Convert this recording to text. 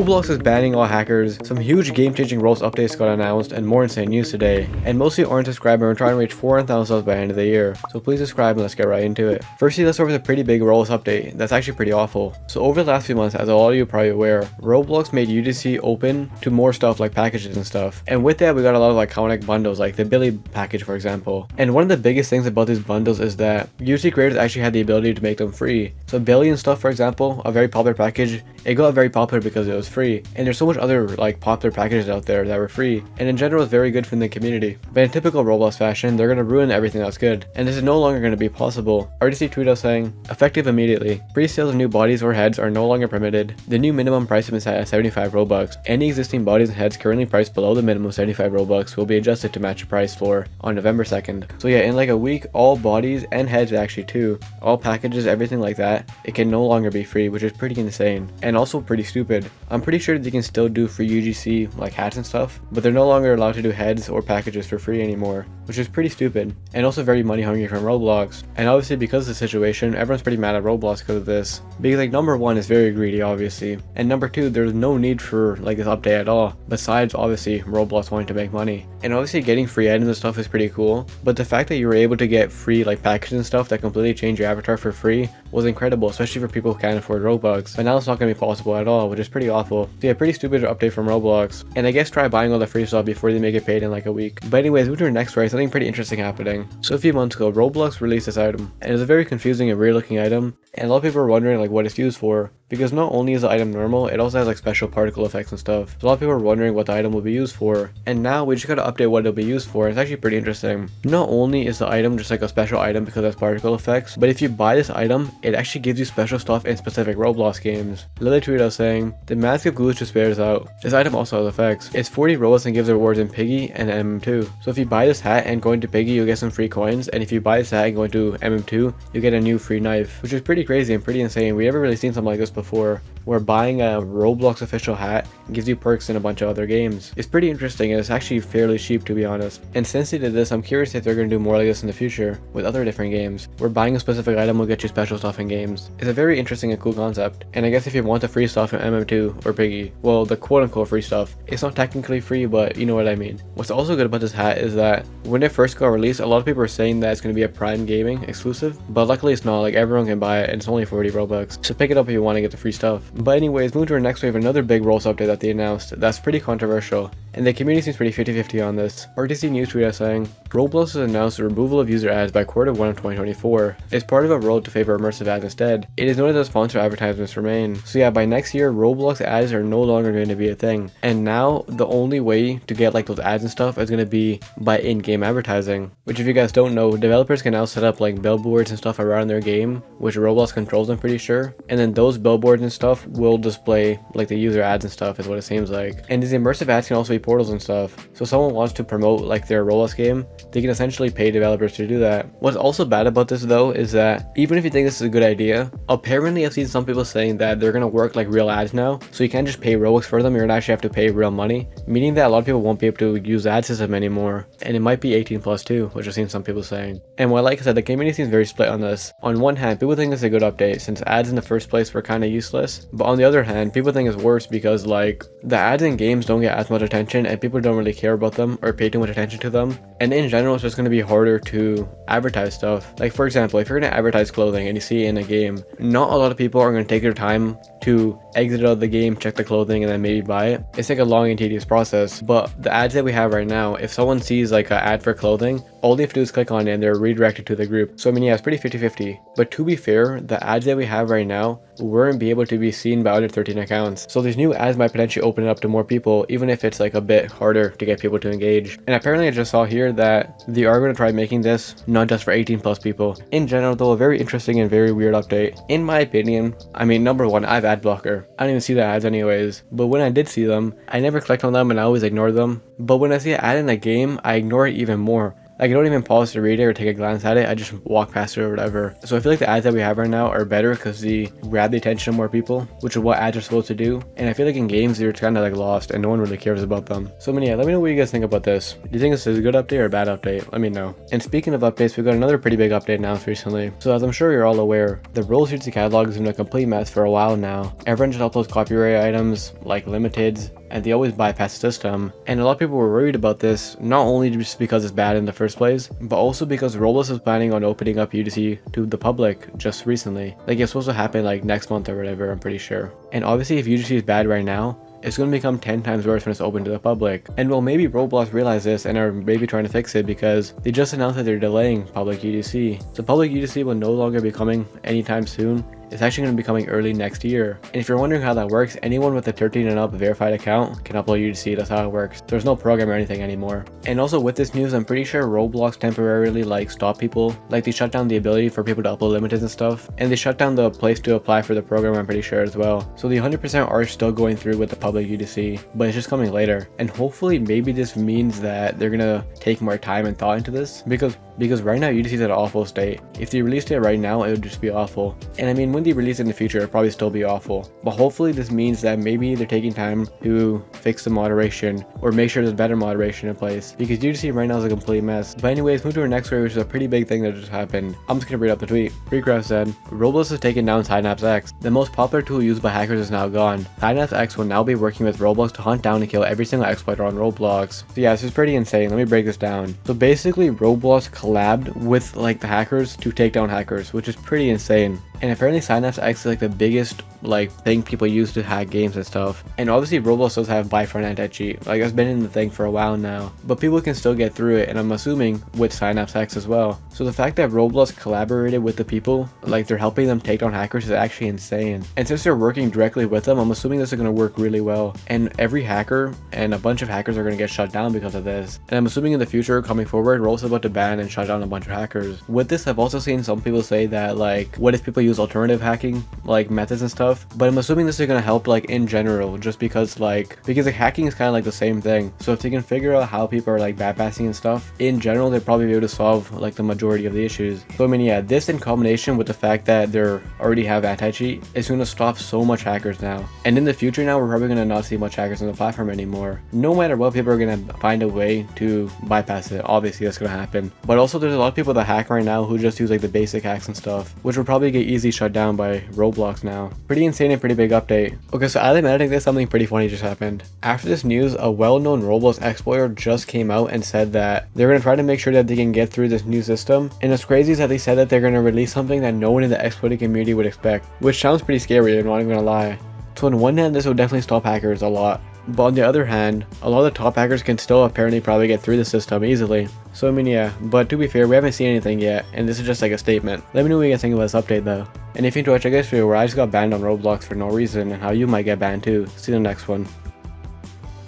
Roblox is banning all hackers, some huge game-changing Roblox updates got announced, and more insane news today. And most of you aren't subscribed and we're trying to reach 400,000 subs by the end of the year. So please subscribe and let's get right into it. Firstly, let's start with a pretty big Roblox update that's actually pretty awful. So over the last few months, as a lot of you are probably aware, Roblox made UGC open to more stuff like packages and stuff. And with that, we got a lot of iconic bundles like the Billy package, for example. And one of the biggest things about these bundles is that UGC creators actually had the ability to make them free. So Billy and stuff, for example, a very popular package, it got very popular because it was free. And there's so much other like popular packages out there that were free, and in general it's very good for the community. But in typical Roblox fashion, they're going to ruin everything that's good, and this is no longer going to be possible. RDC tweeted out saying, effective immediately, pre-sales of new bodies or heads are no longer permitted. The new minimum price has been set at 75 Robux. Any existing bodies and heads currently priced below the minimum 75 Robux will be adjusted to match the price floor on November 2nd. So yeah, in like a week, all bodies and heads actually too, all packages, everything like that, it can no longer be free, which is pretty insane and also pretty stupid. I'm pretty sure they can still do free UGC like hats and stuff, but they're no longer allowed to do heads or packages for free anymore, which is pretty stupid and also very money hungry from Roblox. And obviously because of the situation, everyone's pretty mad at Roblox because of this, because like number one is very greedy obviously, and number two, there's no need for like this update at all, besides obviously Roblox wanting to make money. And obviously getting free items and stuff is pretty cool, but the fact that you were able to get free like packages and stuff that completely change your avatar for free was incredible, especially for people who can't afford Robux. But now it's not going to be possible at all, which is pretty awful. So yeah, pretty stupid update from Roblox. And I guess try buying all the free stuff before they make it paid in like a week. But anyways, moving to our next story, something pretty interesting happening. So a few months ago, Roblox released this item, and it's a very confusing and weird looking item, and a lot of people are wondering like what it's used for, because not only is the item normal, it also has like special particle effects and stuff. So a lot of people are wondering what the item will be used for, and now we just gotta update what it'll be used for. It's actually pretty interesting. Not only is the item just like a special item because it has particle effects, but if you buy this item, it actually gives you special stuff in specific Roblox games. Lily tweeted out saying, the mask of ghouls just bears out. This item also has effects. It's 40 Robux and gives rewards in Piggy and MM2. So if you buy this hat and go into Piggy, you'll get some free coins, and if you buy this hat and go into MM2, you get a new free knife, which is pretty crazy and pretty insane. We never really seen something like this before, where buying a Roblox official hat gives you perks in a bunch of other games. It's pretty interesting, and it's actually fairly cheap to be honest. And since they did this, I'm curious if they're going to do more like this in the future with other different games, where buying a specific item will get you special stuff in games. It's a very interesting and cool concept. And I guess if you want the free stuff in MM2 or Piggy, well, the quote-unquote free stuff, it's not technically free, but you know what I mean. What's also good about this hat is that when it first got released, a lot of people are saying that it's going to be a Prime Gaming exclusive, but luckily it's not. Like, everyone can buy it and it's only 40 Robux, so pick it up if you want to get the free stuff. But anyways, moving to our next wave, another big Roblox update that they announced that's pretty controversial, and the community seems pretty 50-50 on this. RTC News tweeted saying, Roblox has announced the removal of user ads by Q1 of 2024. It's part of a road to favor immersive ads instead. It is noted that sponsored advertisements remain. So yeah, by next year, Roblox ads are no longer going to be a thing. And now the only way to get like those ads and stuff is going to be by in-game advertising. Which, if you guys don't know, developers can now set up like billboards and stuff around their game, which Roblox controls, I'm pretty sure. And then those billboards and stuff will display like the user ads and stuff, is what it seems like. And these immersive ads can also be portals and stuff. So if someone wants to promote like their Roblox game, they can essentially pay developers to do that. What's also bad about this though is that even if you think this is a good idea, apparently I've seen some people saying that they're gonna work like real ads now, so you can't just pay Robux for them, you're gonna actually have to pay real money, meaning that a lot of people won't be able to use the ad system anymore, and it might be 18 plus too, which I've seen some people saying. And well, like I said, the community seems very split on this. On one hand, people think it's a good update since ads in the first place were kind of useless, but on the other hand, people think it's worse because like the ads in games don't get as much attention and people don't really care about them or pay too much attention to them, and in general it's just going to be harder to advertise stuff. Like for example, if you're going to advertise clothing and you see it in a game, not a lot of people are going to take their time to exit out of the game, check the clothing, and then maybe buy it. It's like a long and tedious process. But the ads that we have right now, if someone sees like an ad for clothing, all they have to do is click on it and they're redirected to the group. So I mean, yeah, it's pretty 50-50. But to be fair, the ads that we have right now weren't be able to be seen by other 13 accounts. So these new ads might potentially open it up to more people, even if it's like a bit harder to get people to engage. And apparently I just saw here that they are going to try making this not just for 18 plus people. In general though, a very interesting and very weird update. In my opinion, I mean, number one, I have ad blocker. I don't even see the ads anyways. But when I did see them, I never clicked on them and I always ignore them. But when I see an ad in a game, I ignore it even more. Like I don't even pause to read it or take a glance at it, I just walk past it or whatever. So I feel like the ads that we have right now are better because they grab the attention of more people, which is what ads are supposed to do. And I feel like in games they're kind of like lost and no one really cares about them. So I mean, yeah, let me know what you guys think about this. Do you think this is a good update or a bad update? Let me know. And speaking of updates, we got another pretty big update announced recently. So as I'm sure you're all aware, the Roblox Update catalog has been a complete mess for a while now. Everyone just uploads copyright items like limiteds, and they always bypass the system. And a lot of people were worried about this, not only just because it's bad in the first place, but also because Roblox is planning on opening up UGC to the public just recently. Like it's supposed to happen like next month or whatever, I'm pretty sure. And obviously if UGC is bad right now, it's going to become 10 times worse when it's open to the public. And well, maybe Roblox realize this and are maybe trying to fix it because they just announced that they're delaying public UGC. So public UGC will no longer be coming anytime soon. It's actually going to be coming early next year. And if you're wondering how that works, anyone with a 13 and up verified account can upload UGC. That's how it works. There's no program or anything anymore. And also with this news, I'm pretty sure Roblox temporarily like stopped people. Like they shut down the ability for people to upload limiteds and stuff. And they shut down the place to apply for the program, I'm pretty sure as well. So the 100% are still going through with the public UGC, but it's just coming later. And hopefully maybe this means that they're gonna take more time and thought into this because right now UGC is at an awful state. If they released it right now, it would just be awful. And I mean, when they release it in the future, it'll probably still be awful. But hopefully this means that maybe they're taking time to fix the moderation or make sure there's better moderation in place because UGC right now is a complete mess. But anyways, move to our next story, which is a pretty big thing that just happened. I'm just gonna read up the tweet. KreekCraft said, Roblox has taken down Synapse X. The most popular tool used by hackers is now gone. Synapse X will now be working with Roblox to hunt down and kill every single exploiter on Roblox. So yeah, this is pretty insane. Let me break this down. So basically Roblox collabed with like the hackers to take down hackers, which is pretty insane. And apparently Synapse X is like the biggest like thing people use to hack games and stuff. And obviously Roblox does have buy front anti-cheat. Like it's been in the thing for a while now, but people can still get through it, and I'm assuming with Synapse X as well. So the fact that Roblox collaborated with the people, like they're helping them take down hackers, is actually insane. And since they're working directly with them, I'm assuming this is going to work really well. And every hacker and a bunch of hackers are going to get shut down because of this. And I'm assuming in the future coming forward, Roblox is about to ban and shut down a bunch of hackers. With this, I've also seen some people say that like, what if people use alternative hacking like methods and stuff? But I'm assuming this is going to help like in general, just because like hacking is kind of like the same thing. So if they can figure out how people are like bypassing and stuff, in general they'll probably be able to solve like the majority of the issues. So I mean, yeah, this in combination with the fact that they already have anti-cheat is going to stop so much hackers now. And in the future now, we're probably going to not see much hackers on the platform anymore. No matter what, people are going to find a way to bypass it. Obviously that's going to happen. But also there's a lot of people that hack right now who just use like the basic hacks and stuff, which will probably get easily shut down by Roblox now. Pretty insane and pretty big update. Okay, so as I'm editing this, something pretty funny just happened. After this news, a well-known Roblox exploiter just came out and said that they're going to try to make sure that they can get through this new system. And what's crazy is that they said that they're going to release something that no one in the exploiting community would expect, which sounds pretty scary, I'm not even gonna lie. So on one hand, this will definitely stop hackers a lot. But on the other hand, a lot of the top hackers can still apparently probably get through the system easily. So I mean, yeah, but to be fair, we haven't seen anything yet, and this is just like a statement. Let me know what you guys think about this update though. And if you enjoyed, check out this video where I just got banned on Roblox for no reason and how you might get banned too. See you in the next one.